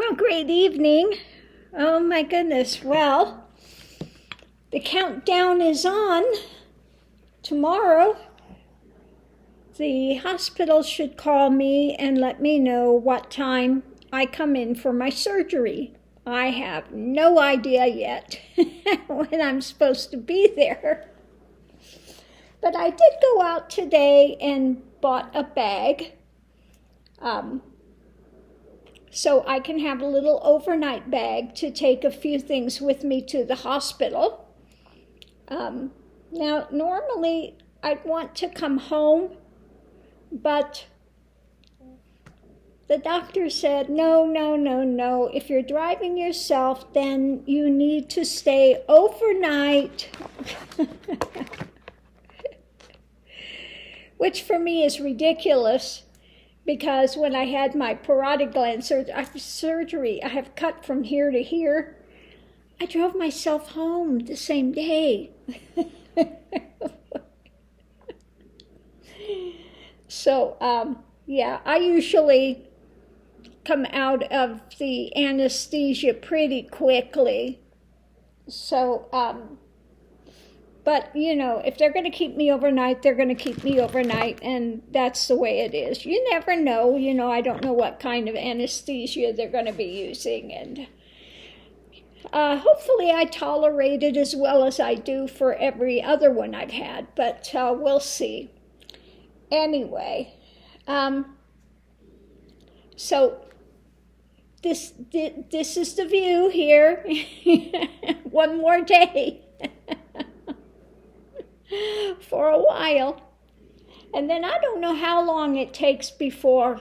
Well, great evening. Oh my goodness. Well, the countdown is on. Tomorrow, the hospital should call me and let me know what time I come in for my surgery. I have no idea yet when I'm supposed to be there. But I did go out today and bought a bag. So I can have a little overnight bag to take a few things with me to the hospital. Now, normally I'd want to come home, but the doctor said, no. If you're driving yourself, then you need to stay overnight, which for me is ridiculous. Because when I had my parotid gland surgery, I have cut from here to here. I drove myself home the same day. So, I usually come out of the anesthesia pretty quickly. So, but, if they're going to keep me overnight, they're going to keep me overnight, and that's the way it is. You never know. I don't know what kind of anesthesia they're going to be using, and hopefully I tolerate it as well as I do for every other one I've had, but we'll see. Anyway, so this is the view here. One more day. For a while, and then I don't know how long it takes before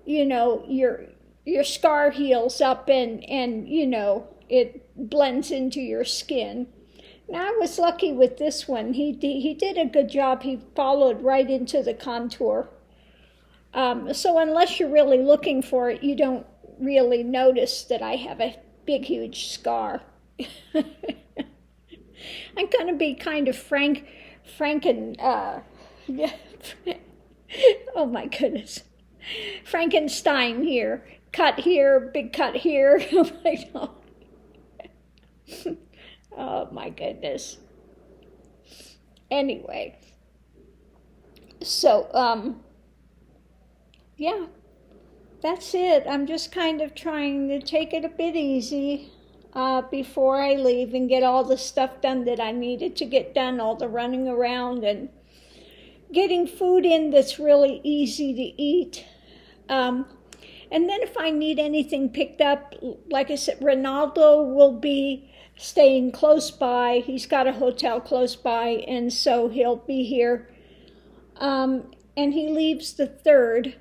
your scar heals up and it blends into your skin. Now I was lucky with this one. He did a good job. He followed right into the contour. So unless you're really looking for it, you don't really notice that I have a big huge scar. I'm going to be kind of oh my goodness, Frankenstein here. Cut here, big cut here. Oh my goodness. Anyway, so, that's it. I'm just kind of trying to take it a bit easy. Before I leave and get all the stuff done that I needed to get done, all the running around and getting food in that's really easy to eat. And then if I need anything picked up, like I said, Ronaldo will be staying close by. He's got a hotel close by, and so he'll be here. And he leaves the 3rd.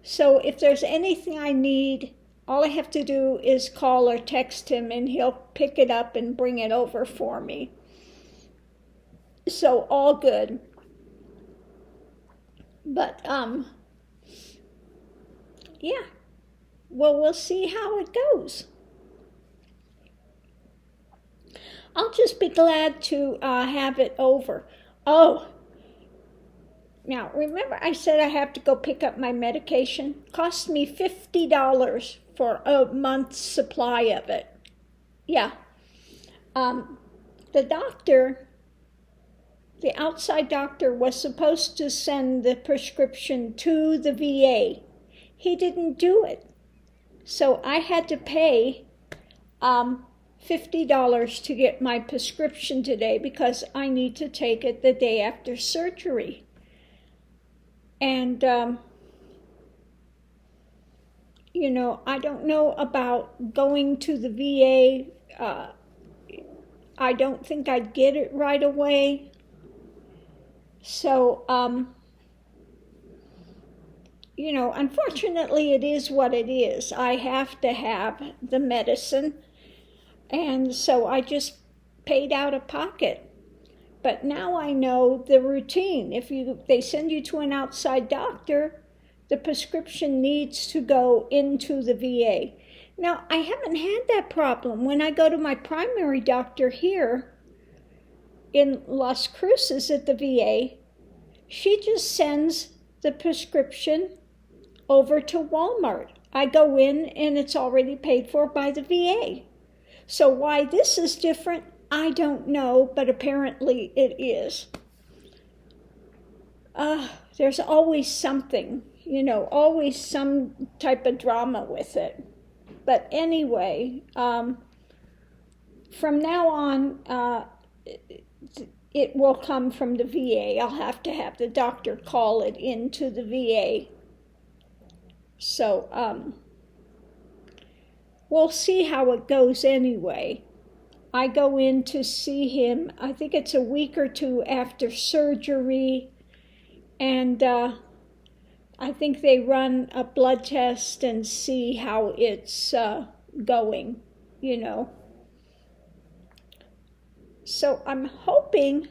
So if there's anything I need, all I have to do is call or text him, and he'll pick it up and bring it over for me. So all good. But, well, we'll see how it goes. I'll just be glad to have it over. Oh, now remember I said I have to go pick up my medication? Cost me $50 for a month's supply of it. Yeah. The doctor, the outside doctor, was supposed to send the prescription to the VA. He didn't do it. So I had to pay $50 to get my prescription today because I need to take it the day after surgery. And, I don't know about going to the VA. I don't think I'd get it right away. So, unfortunately, it is what it is. I have to have the medicine. And so I just paid out of pocket. But now I know the routine. If they send you to an outside doctor, the prescription needs to go into the VA. Now, I haven't had that problem. When I go to my primary doctor here in Las Cruces at the VA, she just sends the prescription over to Walmart. I go in and it's already paid for by the VA. So why this is different, I don't know, but apparently it is. There's always something, always some type of drama with it. But anyway, from now on, it will come from the VA. I'll have to have the doctor call it into the VA. So we'll see how it goes anyway. I go in to see him, I think it's a week or two after surgery, and I think they run a blood test and see how it's going, So I'm hoping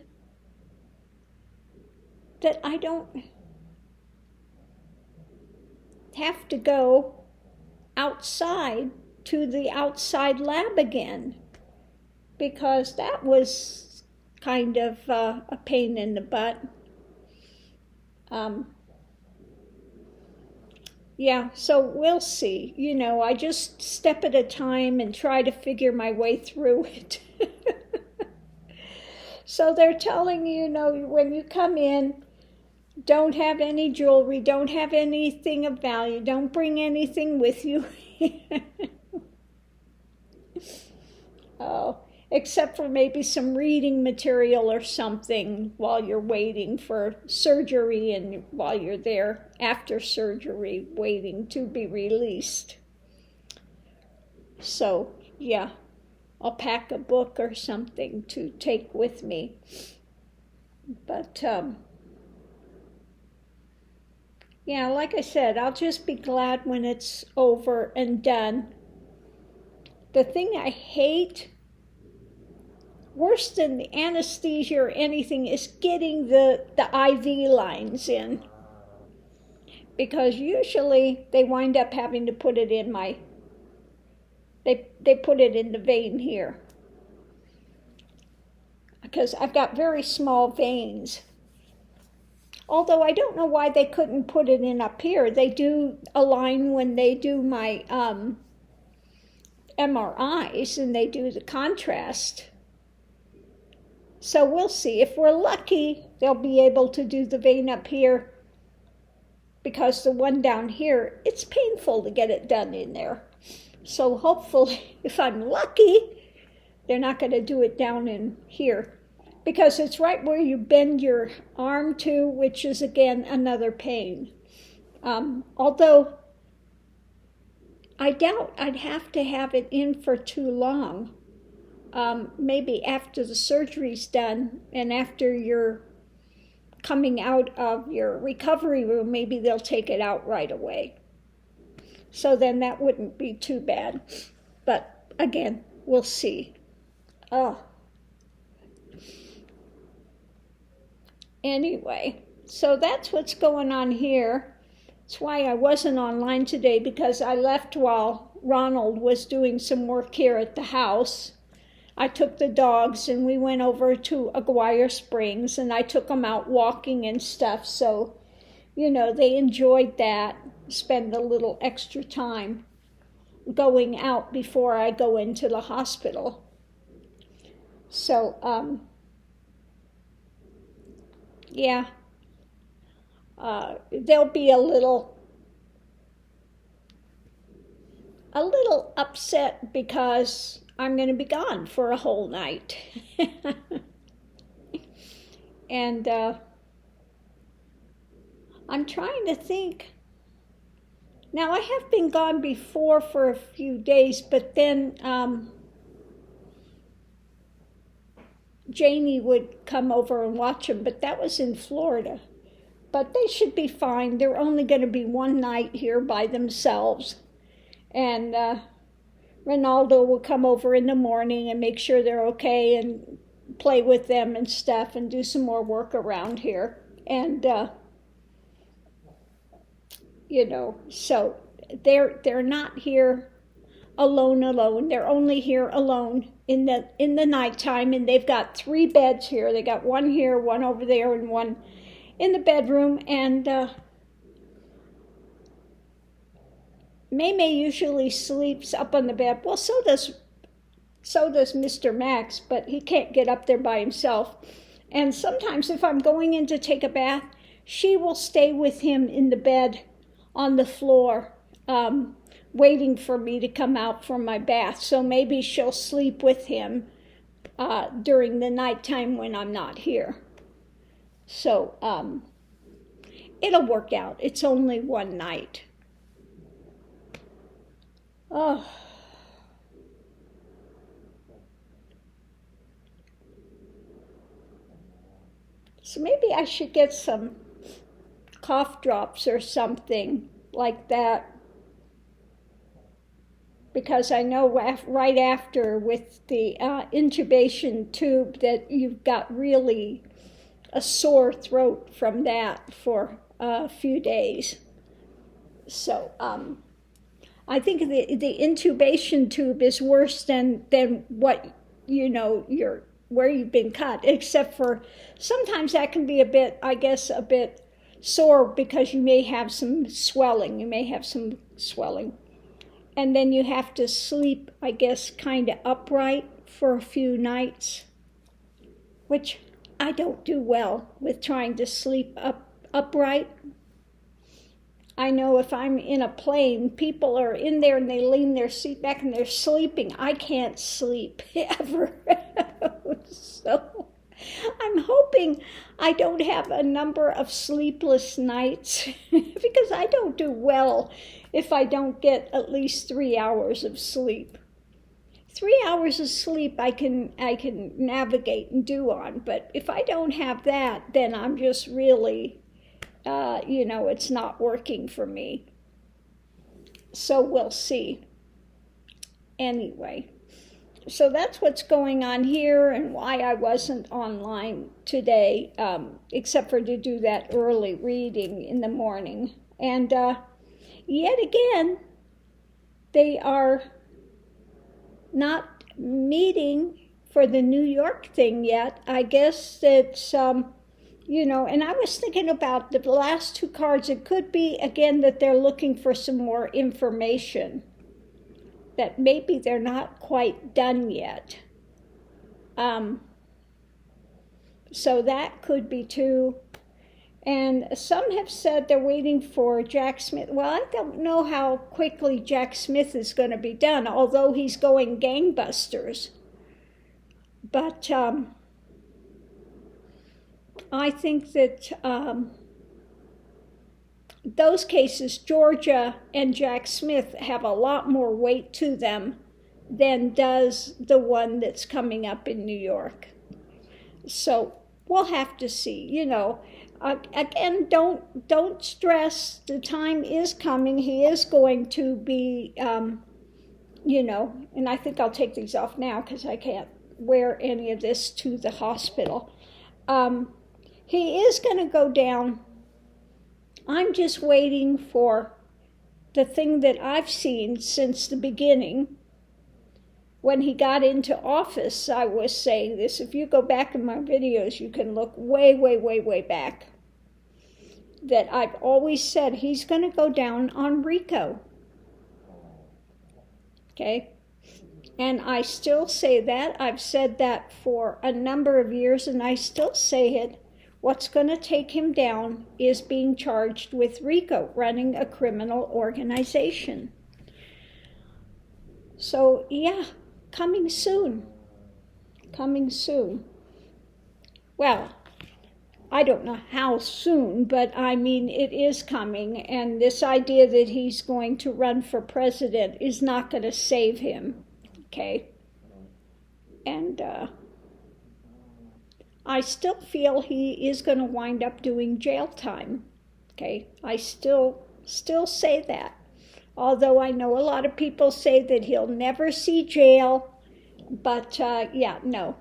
that I don't have to go outside to the outside lab again, because that was kind of a pain in the butt. Yeah, so we'll see. I just step at a time and try to figure my way through it. So they're telling you, when you come in, don't have any jewelry, don't have anything of value, don't bring anything with you. Oh, except for maybe some reading material or something while you're waiting for surgery and while you're there after surgery waiting to be released. So, yeah, I'll pack a book or something to take with me. But, yeah, like I said, I'll just be glad when it's over and done. The thing I hate, worse than the anesthesia or anything, is getting the IV lines in. Because usually they wind up having to put it in they put it in the vein here. Because I've got very small veins. Although I don't know why they couldn't put it in up here. They do align when they do my MRIs and they do the contrast. So we'll see. If we're lucky, they'll be able to do the vein up here, because the one down here, it's painful to get it done in there. So hopefully, if I'm lucky, they're not going to do it down in here, because it's right where you bend your arm to, which is, again, another pain. Although I doubt I'd have to have it in for too long. Maybe after the surgery's done and after you're coming out of your recovery room, maybe they'll take it out right away. So then that wouldn't be too bad. But again, we'll see. Anyway, so that's what's going on here. That's why I wasn't online today, because I left while Ronald was doing some work here at the house. I took the dogs and we went over to Aguirre Springs and I took them out walking and stuff. So, they enjoyed that, spend a little extra time going out before I go into the hospital. So, yeah, they'll be a little upset because I'm going to be gone for a whole night. And I'm trying to think. Now, I have been gone before for a few days, but then Janie would come over and watch them, but that was in Florida. But they should be fine. They're only going to be one night here by themselves. And Ronaldo will come over in the morning and make sure they're okay and play with them and stuff and do some more work around here. And, so they're not here alone. They're only here alone in the nighttime, and they've got 3 beds here. They got one here, one over there, and one in the bedroom. And Maymay usually sleeps up on the bed. Well, so does Mr. Max, but he can't get up there by himself. And sometimes if I'm going in to take a bath, she will stay with him in the bed on the floor, waiting for me to come out from my bath. So maybe she'll sleep with him during the nighttime when I'm not here. So it'll work out. It's only one night. Oh. So maybe I should get some cough drops or something like that, because I know right after with the intubation tube that you've got really a sore throat from that for a few days. So I think the intubation tube is worse than what, where you've been cut, except for sometimes that can be a bit sore because you may have some swelling. And then you have to sleep, I guess, kind of upright for a few nights, which I don't do well with trying to sleep upright. I know if I'm in a plane, people are in there and they lean their seat back and they're sleeping. I can't sleep ever. So I'm hoping I don't have a number of sleepless nights because I don't do well if I don't get at least 3 hours of sleep. 3 hours of sleep I can navigate and do on, but if I don't have that, then I'm just really, it's not working for me. So we'll see. Anyway, so that's what's going on here and why I wasn't online today, except for to do that early reading in the morning. And yet again, they are not meeting for the New York thing yet. I guess it's, and I was thinking about the last two cards. It could be, again, that they're looking for some more information, that maybe they're not quite done yet. So that could be too. And some have said they're waiting for Jack Smith. Well, I don't know how quickly Jack Smith is going to be done, although he's going gangbusters. But I think that those cases, Georgia and Jack Smith, have a lot more weight to them than does the one that's coming up in New York. So we'll have to see, Again, don't stress. The time is coming. He is going to be, and I think I'll take these off now because I can't wear any of this to the hospital. He is going to go down. I'm just waiting for the thing that I've seen since the beginning. When he got into office, I was saying this. If you go back in my videos, you can look way, way, way, way back. That I've always said he's going to go down on RICO. Okay? And I still say that. I've said that for a number of years, and I still say it. What's going to take him down is being charged with RICO, running a criminal organization. So, yeah. Coming soon. Well, I don't know how soon, but I mean, it is coming. And this idea that he's going to run for president is not going to save him. Okay? And I still feel he is going to wind up doing jail time. Okay? I still say that. Although I know a lot of people say that he'll never see jail, but no.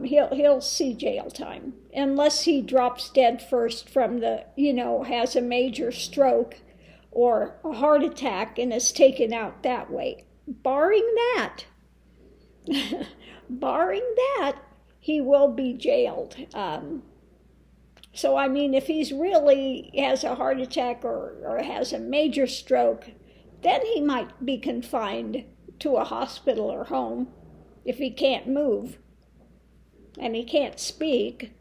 He'll see jail time, unless he drops dead first from has a major stroke or a heart attack and is taken out that way. Barring that, he will be jailed. So, I mean, if he's really has a heart attack or has a major stroke, then he might be confined to a hospital or home if he can't move and he can't speak.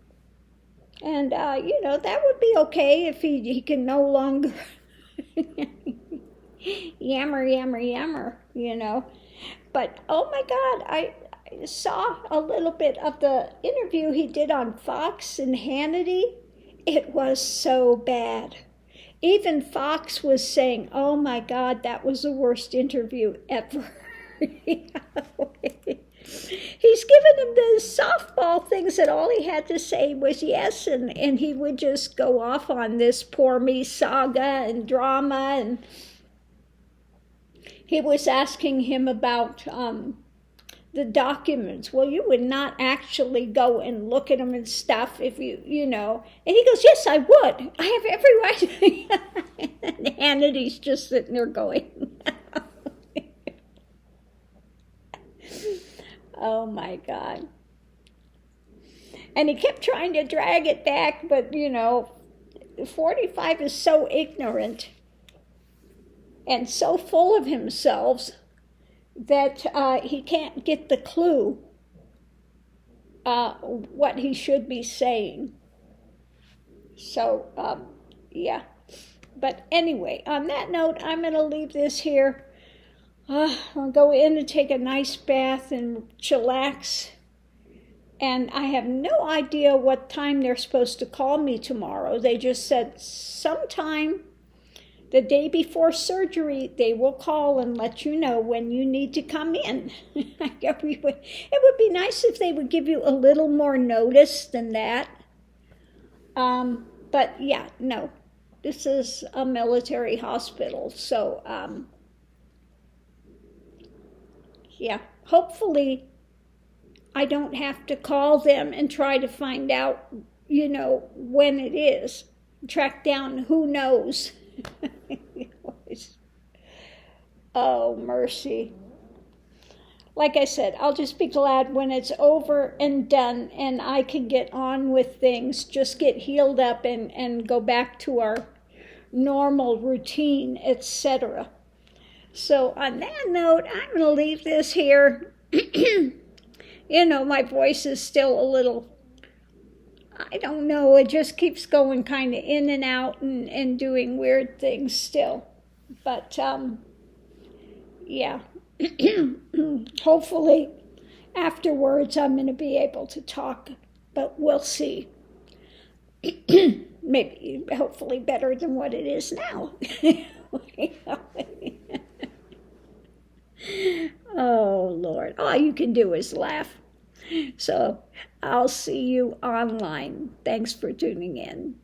And, that would be okay if he can no longer yammer, yammer, yammer. But, oh my God, I saw a little bit of the interview he did on Fox and Hannity. It was so bad. Even Fox was saying, oh my God, that was the worst interview ever. He's given him the softball things that all he had to say was yes, and he would just go off on this poor me saga and drama. And he was asking him about the documents. Well, you would not actually go and look at them and stuff if you know. And he goes, yes, I would. I have every right. And Hannity's just sitting there going, oh my God. And he kept trying to drag it back, but 45 is so ignorant and so full of himself that he can't get the clue what he should be saying. So, yeah. But anyway, on that note, I'm going to leave this here. I'll go in and take a nice bath and chillax. And I have no idea what time they're supposed to call me tomorrow. They just said sometime the day before surgery, they will call and let you know when you need to come in. It would be nice if they would give you a little more notice than that. But yeah, no, this is a military hospital. So, yeah, hopefully I don't have to call them and try to find out, when it is. Track down who knows. Oh, mercy. Like I said, I'll just be glad when it's over and done and I can get on with things, just get healed up and go back to our normal routine, etc. So on that note, I'm going to leave this here. My voice is still a little, I don't know, it just keeps going kind of in and out and doing weird things still. But, yeah, hopefully afterwards I'm going to be able to talk, but we'll see. Maybe, hopefully better than what it is now. Oh, Lord, all you can do is laugh. So I'll see you online. Thanks for tuning in.